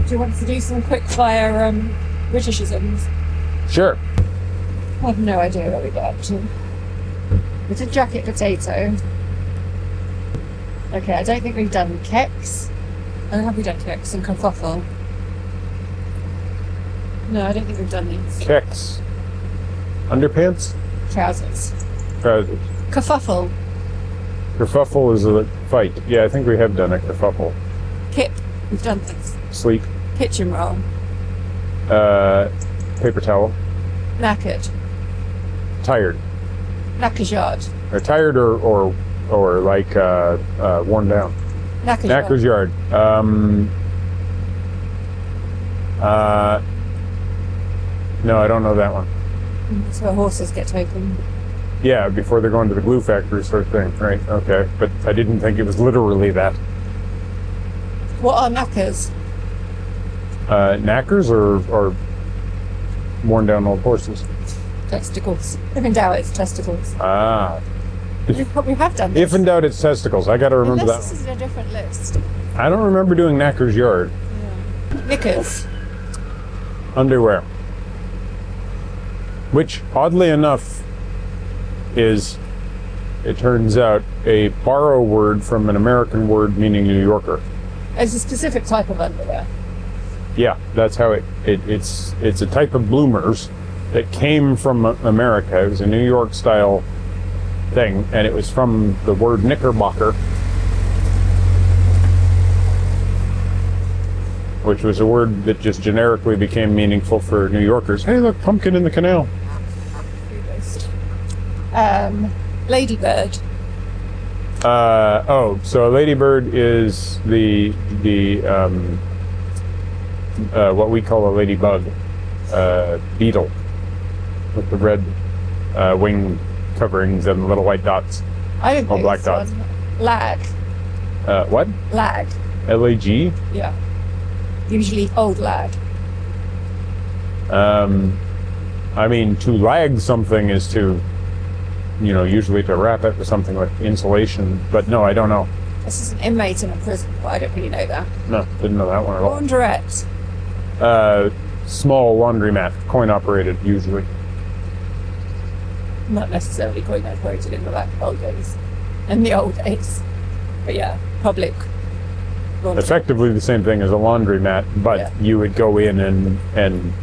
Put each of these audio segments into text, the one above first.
Do you want to do some quick fire Britishisms? Sure. I have no idea where we got up to. It's a jacket potato. Okay, I don't think we've done keks. And have we done keks and kerfuffle? No, I don't think we've done these. Keks. Underpants? Trousers. Trousers. Kerfuffle. Kerfuffle is a fight. Yeah, I think we have done a kerfuffle. Kip. We've done this. Sleep. Kitchen roll. Paper towel. Knackered. Tired. Knacker's yard. Or tired or like worn down. Knacker's yard. No, I don't know that one. That's where horses get taken. Yeah, before they're going to the glue factory sort of thing. Right, okay. But I didn't think it was literally that. What are knackers? Knackers or worn down old horses? Testicles. If in doubt, it's testicles. Ah. We probably have done this. If in doubt, it's testicles. I gotta remember that. This is a different list. I don't remember doing knacker's yard. Yeah. Knickers. Underwear. Which, oddly enough, is, it turns out, a borrow word from an American word meaning New Yorker. It's a specific type of underwear. Yeah, that's how it's a type of bloomers that came from America. It was a New York style thing, and it was from the word knickerbocker, which was a word that just generically became meaningful for New Yorkers. Hey, look, pumpkin in the canal. Ladybird. So a ladybird is the what we call a ladybug, beetle, with the red wing coverings and little white dots. I don't know. Black dots. Lag. What? Lag. L-A-G? Yeah. Usually old lag. I mean, to lag something is to, usually to wrap it with something like insulation, but no, I don't know. This is an inmate in a prison, but I don't really know that. No, didn't know that one at all. Laundrette. Small laundromat, coin operated usually. Not necessarily coin operated in the old days. In the old days. But yeah, public laundry. Effectively the same thing as a laundromat, but you would go in and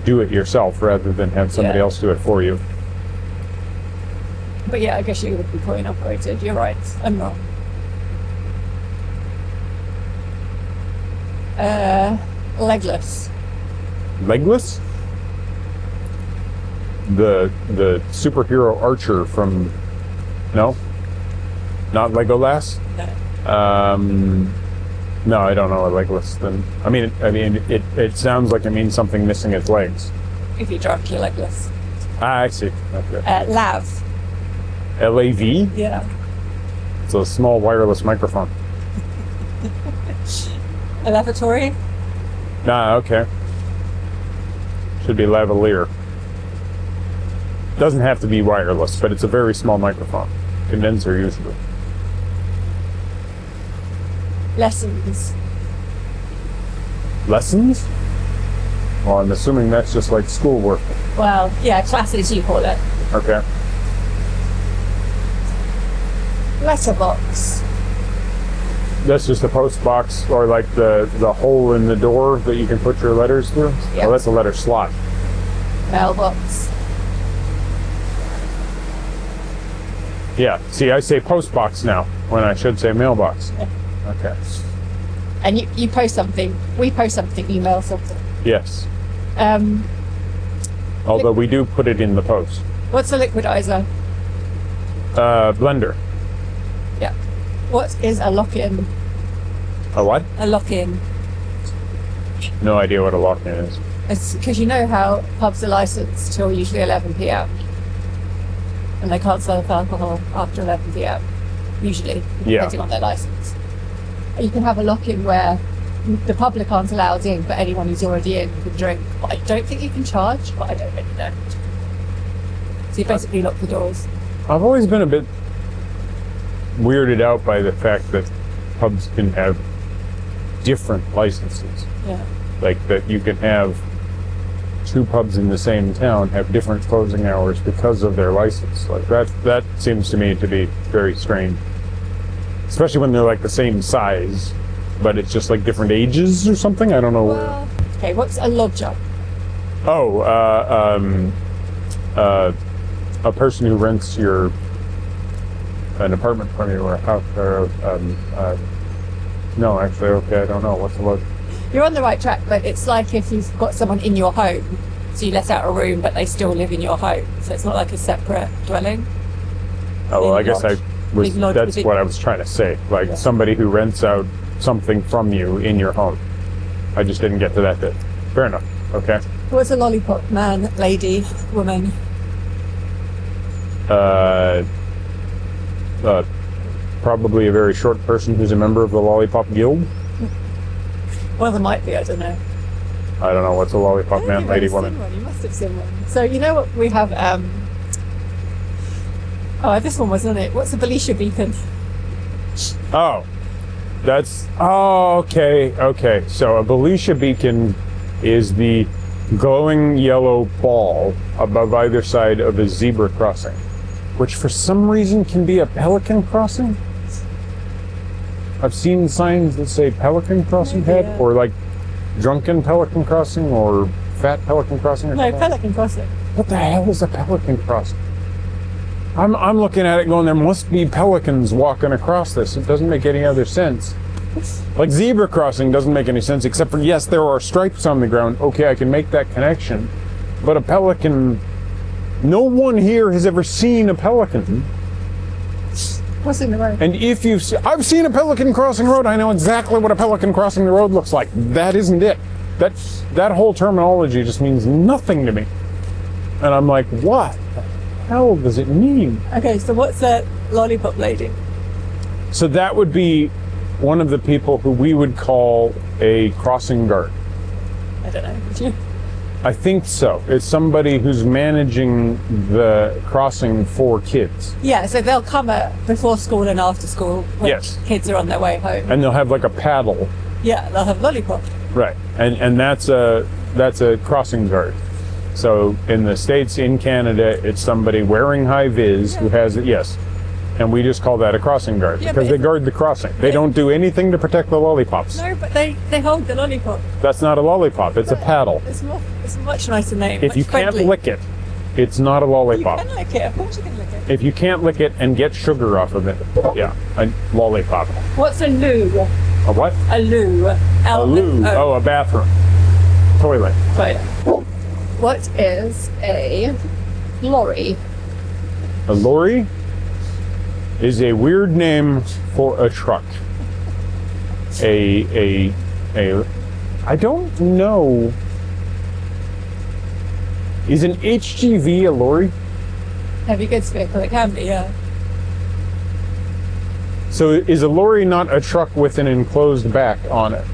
do it yourself rather than have somebody else do it for you. But yeah, I guess you would be coin operated. You're right. I'm wrong. Legless. Legless? The superhero archer from... No? Not Legolas? No. No, I don't know what legless then. I mean, it sounds like it means something missing its legs. If you're drunk, you're legless. Ah, I see. Okay. Lav. L-A-V? Yeah. It's a small wireless microphone. A lavatory? Ah, okay. Should be lavalier. Doesn't have to be wireless, but it's a very small microphone. Condenser usually. Lessons. Lessons? Well, I'm assuming that's just like schoolwork. Well, yeah, classes you call it. Okay. Letterbox. That's just a post box, or like the hole in the door that you can put your letters through? Yeah. Oh, that's a letter slot. Mailbox. Yeah, see, I say post box now, when I should say mailbox. Yeah. Okay. And you post something, we post something, email something. Yes. Although we do put it in the post. What's a liquidizer? Blender. Yeah. What is a lock-in? A what? A lock-in. No idea what a lock-in is. It's because you know how pubs are licensed till usually 11 p.m. and they can't serve alcohol after 11 p.m. usually, depending on their license. You can have a lock-in where the public aren't allowed in, but anyone who's already in can drink. But I don't think you can charge, but I don't really know. So you basically lock the doors. I've always been a bit weirded out by the fact that pubs can have different licenses. Yeah. like that you can have two pubs in the same town have different closing hours because of their license. Like that seems to me to be very strange, especially when they're like the same size, but it's just like different ages or something. I don't know. Well, okay, what's a lodger? Oh, a person who rents an apartment from you or a house or no, actually, okay, I don't know. What's the lodger? You're on the right track, but it's like if you've got someone in your home, so you let out a room, but they still live in your home, so it's not like a separate dwelling. Oh, well, I guess that's within... what I was trying to say. Like somebody who rents out something from you in your home. I just didn't get to that bit. Fair enough. Okay. What's a lollipop? Man, lady, woman? Probably a very short person who's a member of the Lollipop Guild. Well, there might be, I don't know. I don't know, what's a lollipop man, lady, woman? You must have seen one. So you know what we have, this one wasn't it? What's a Belisha beacon? Oh, okay. So a Belisha beacon is the glowing yellow ball above either side of a zebra crossing, which for some reason can be a pelican crossing. I've seen signs that say pelican crossing head, or like drunken pelican crossing, or fat pelican crossing. Or No, pelican crossing. What the hell is a pelican crossing? I'm looking at it going, there must be pelicans walking across this. It doesn't make any other sense. Like zebra crossing doesn't make any sense, except for, yes, there are stripes on the ground. Okay, I can make that connection. But a pelican, no one here has ever seen a pelican. Crossing the road. And if I've seen a pelican crossing the road, I know exactly what a pelican crossing the road looks like. That isn't it. That whole terminology just means nothing to me. And I'm like, what the hell does it mean? Okay, so what's a lollipop lady? So that would be one of the people who we would call a crossing guard. I don't know, would you? I think so. It's somebody who's managing the crossing for kids. Yeah, so they'll come before school and after school when Yes. kids are on their way home. And they'll have like a paddle. Yeah, they'll have lollipop. Right. And that's a crossing guard. So in the States, in Canada, it's somebody wearing high vis who has it, yes. And we just call that a crossing guard because they guard the crossing. They don't do anything to protect the lollipops. No, but they hold the lollipop. That's not a lollipop, it's a paddle. It's a much nicer name. If you can't lick it, it's not a lollipop. You can lick it, of course you can lick it. If you can't lick it and get sugar off of it, yeah, a lollipop. What's a loo? A what? A loo. A loo. Oh, a bathroom. Toilet. Right. What is a lorry? A lorry is a weird name for a truck. I don't know. Is an HGV a lorry? Heavy goods vehicle, it can be, yeah. So is a lorry not a truck with an enclosed back on it?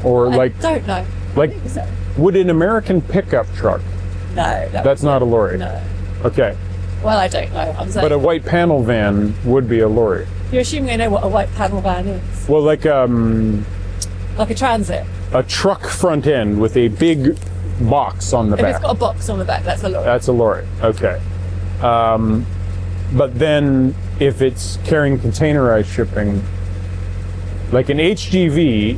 Or I like, don't know. like, I think so. would an American pickup truck? No. That's not a lorry. No. Okay. Well, I don't know. I'm saying. But a white panel van would be a lorry. You're assuming I know what a white panel van is. Well, like Like a transit. a truck front end with a big box on the If back. it's got a box on the back, that's a lorry. That's a lorry. Okay. But then if it's carrying containerized shipping, like an HGV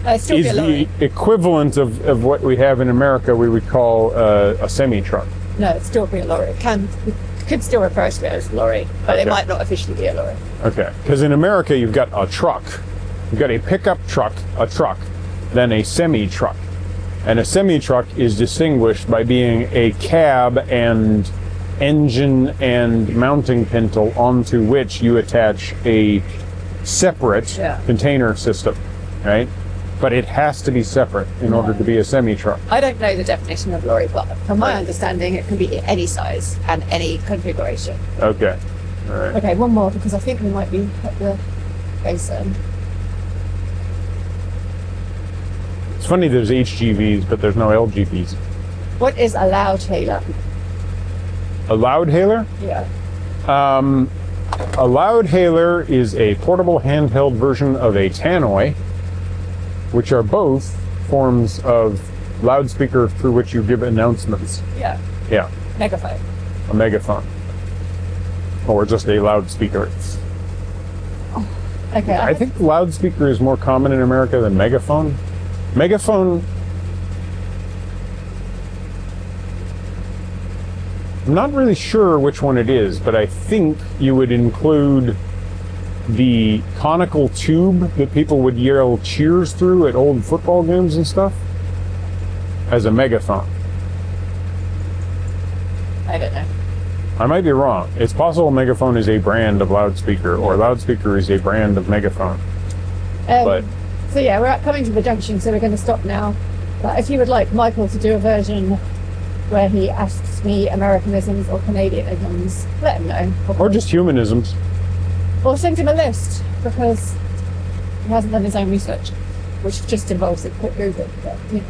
It'd still be is a lorry. the equivalent of what we have in America we would call a semi-truck. No, it'd still be a lorry. It could still refer to it as a lorry, but it Okay. might not officially be a lorry. Okay. Because in America you've got a truck. You've got a pickup truck, a truck, then a semi-truck. And a semi-truck is distinguished by being a cab and engine and mounting pintle onto which you attach a separate container system, right? But it has to be separate in order to be a semi-truck. I don't know the definition of lorry, but from my understanding, it can be any size and any configuration. Okay. All right. Okay, one more because I think we might be at the basin. It's funny there's HGVs, but there's no LGVs. What is a loud hailer? A loud hailer? Yeah. A loud hailer is a portable handheld version of a tannoy. which are both forms of loudspeaker through which you give announcements. Yeah. Yeah, Megaphone. a megaphone. Or just a loudspeaker. Okay. I think loudspeaker is more common in America than megaphone. Megaphone, I'm not really sure which one it is, but I think you would include the conical tube that people would yell cheers through at old football games and stuff as a megaphone. I don't know. I might be wrong. It's possible megaphone is a brand of loudspeaker, or loudspeaker is a brand of megaphone. But So yeah, we're coming to the junction, so we're going to stop now. But if you would like Michael to do a version where he asks me Americanisms or Canadianisms, let him know. or just humanisms. Or send him a list, because he hasn't done his own research, which just involves a quick Google. But, you know.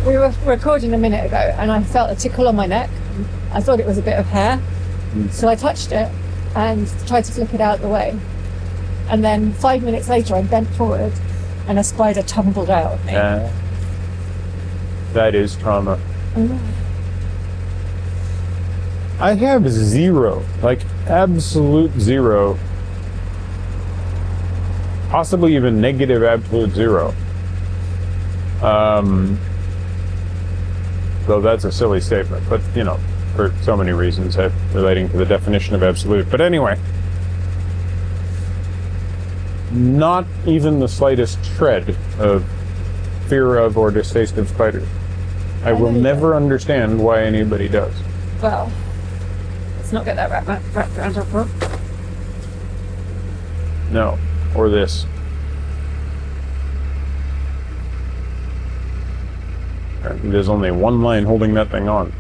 We were recording a minute ago, and I felt a tickle on my neck. I thought it was a bit of hair, so I touched it and tried to flick it out of the way. And then 5 minutes later, I bent forward, and a spider tumbled out of me. That is trauma. I have zero, like absolute zero, possibly even negative absolute zero. Though that's a silly statement, but you know, for so many reasons relating to the definition of absolute. But anyway, not even the slightest shred of fear of or distaste of spiders. I will never understand why anybody does. Well, let's not get that wrapped around our throat. No, or this. There's only one line holding that thing on.